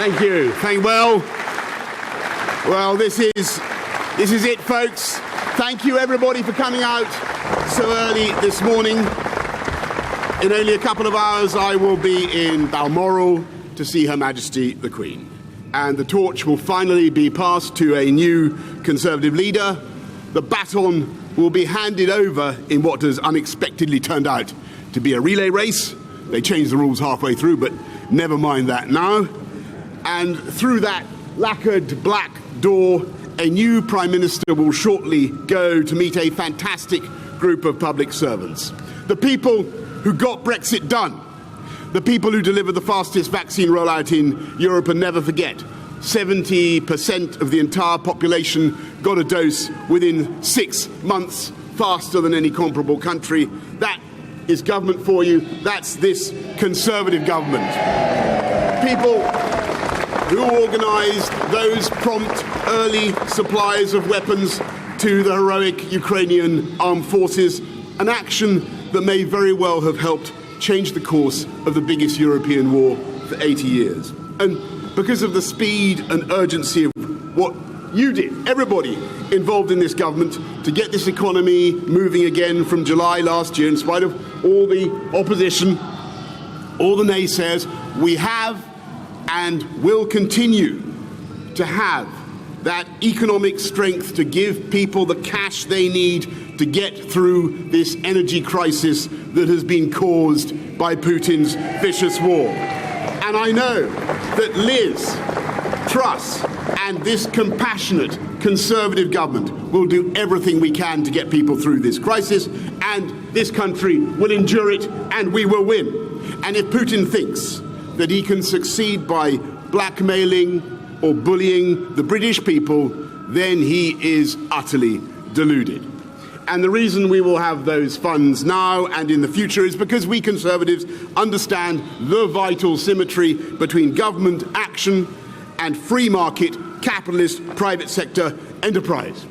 Thank you. Well, this is it, folks. Thank you, everybody, for coming out so early this morning. In only a couple of hours, I will be in Balmoral to see Her Majesty the Queen. And the torch will finally be passed to a new Conservative leader. The baton will be handed over in what has unexpectedly turned out to be a relay race. They changed the rules halfway through, but never mind that now. And through that lacquered black door, a new Prime Minister will shortly go to meet a fantastic group of public servants. The people who got Brexit done. The people who delivered the fastest vaccine rollout in Europe, and never forget, 70% of the entire population got a dose within 6 months, faster than any comparable country. That is government for you. That's this Conservative government. People who organised those prompt early supplies of weapons to the heroic Ukrainian armed forces, an action that may very well have helped change the course of the biggest European war for 80 years. And because of the speed and urgency of what you did, everybody involved in this government, to get this economy moving again from July last year, in spite of all the opposition, all the naysayers, we have and will continue to have that economic strength to give people the cash they need to get through this energy crisis that has been caused by Putin's vicious war. And I know that Liz Truss and this compassionate Conservative government will do everything we can to get people through this crisis, and this country will endure it, and we will win. And if Putin thinks that he can succeed by blackmailing or bullying the British people, then he is utterly deluded. And the reason we will have those funds now and in the future is because we Conservatives understand the vital symmetry between government action and free market, capitalist, private sector enterprise.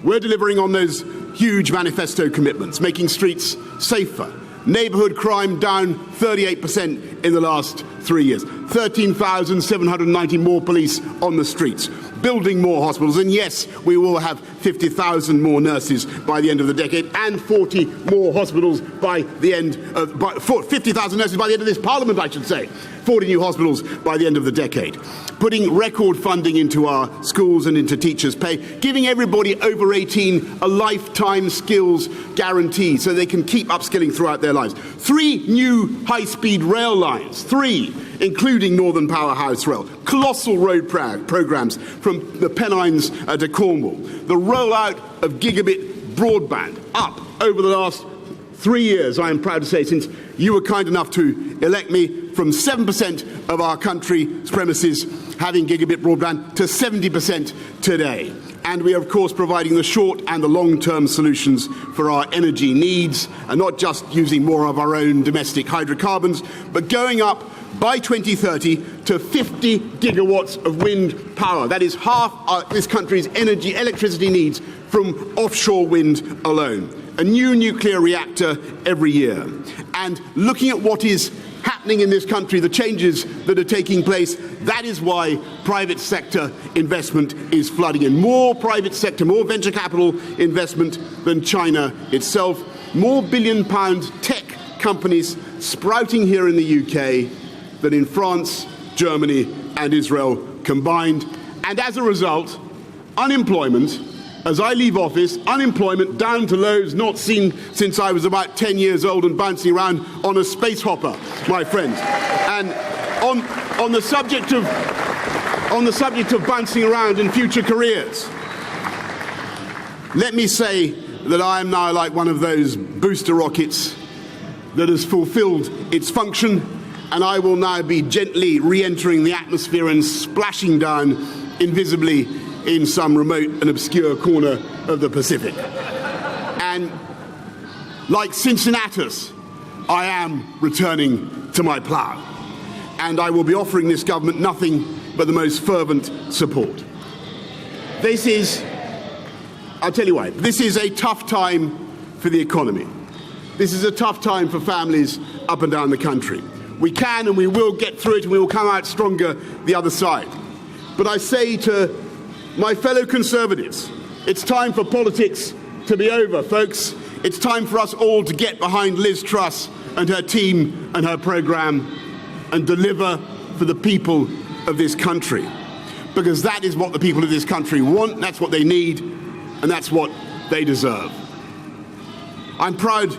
We're delivering on those huge manifesto commitments, making streets safer, neighbourhood crime down 38% in the last 3 years, 13,790 more police on the streets, building more hospitals, and yes, we will have 50,000 more nurses by the end of the decade, and 40 more hospitals by the end of 50,000 nurses by the end of this Parliament, I should say. 40 new hospitals by the end of the decade. Putting record funding into our schools and into teachers' pay, giving everybody over 18 a lifetime skills guarantee so they can keep upskilling throughout their lives. 3 new high-speed rail lines, 3, including Northern Powerhouse Rail. Colossal road programmes from the Pennines to Cornwall. The rollout of gigabit broadband up over the last 3 years, I am proud to say, since you were kind enough to elect me, from 7% of our country's premises having gigabit broadband to 70% today. And we are, of course, providing the short and the long-term solutions for our energy needs, and not just using more of our own domestic hydrocarbons, but going up by 2030 to 50 gigawatts of wind power. That is half this country's electricity needs from offshore wind alone. A new nuclear reactor every year. And looking at what is happening in this country, the changes that are taking place, that is why private sector investment is flooding in. More private sector, more venture capital investment than China itself. More billion-pound tech companies sprouting here in the UK than in France, Germany and Israel combined. And as a result, unemployment, as I leave office, unemployment down to lows not seen since I was about 10 years old and bouncing around on a space hopper, my friends. And on the subject of bouncing around in future careers, let me say that I am now like one of those booster rockets that has fulfilled its function, and I will now be gently re-entering the atmosphere and splashing down invisibly in some remote and obscure corner of the Pacific. And like Cincinnatus, I am returning to my plough. And I will be offering this government nothing but the most fervent support. This is, I'll tell you why, this is a tough time for the economy. This is a tough time for families up and down the country. We can and we will get through it, and we will come out stronger the other side. But I say to my fellow Conservatives, it's time for politics to be over, folks. It's time for us all to get behind Liz Truss and her team and her programme and deliver for the people of this country. Because that is what the people of this country want, that's what they need, and that's what they deserve. I'm proud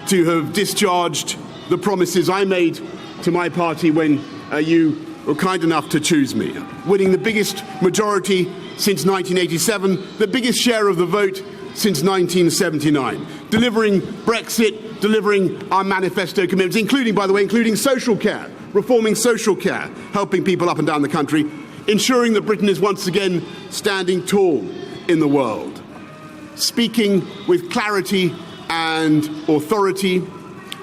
to have discharged the promises I made to my party when you were kind enough to choose me. Winning the biggest majority since 1987, the biggest share of the vote since 1979. Delivering Brexit, delivering our manifesto commitments, including, by the way, including social care, reforming social care, helping people up and down the country, ensuring that Britain is once again standing tall in the world. Speaking with clarity and authority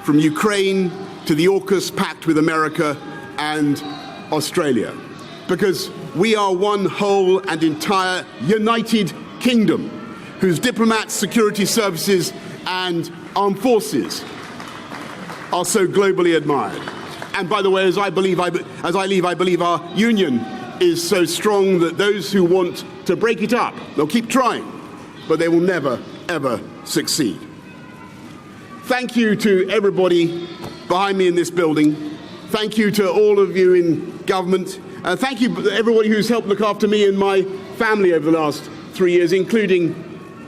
from Ukraine to the AUKUS pact with America and Australia. Because we are one whole and entire united kingdom whose diplomats, security services and armed forces are so globally admired. And by the way, as I leave, I believe our union is so strong that those who want to break it up, they'll keep trying, but they will never, ever succeed. Thank you to everybody behind me in this building. Thank you to all of you in government. Thank you to everybody who's helped look after me and my family over the last 3 years, including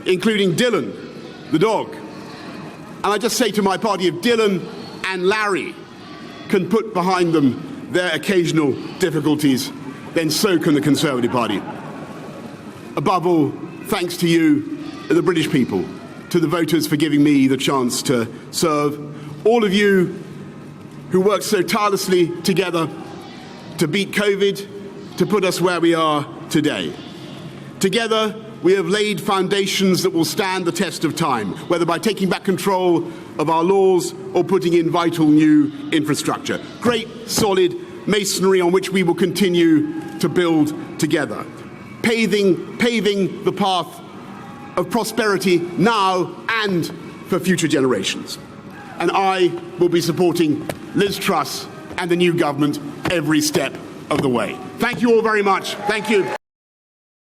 Dylan, the dog. And I just say to my party, if Dylan and Larry can put behind them their occasional difficulties, then so can the Conservative Party. Above all, thanks to you, the British people, to the voters for giving me the chance to serve. All of you who worked so tirelessly together to beat COVID, to put us where we are today. Together, we have laid foundations that will stand the test of time, whether by taking back control of our laws or putting in vital new infrastructure. Great, solid masonry on which we will continue to build together, paving the path of prosperity now and for future generations. And I will be supporting Liz Truss and the new government every step of the way. Thank you all very much. Thank you.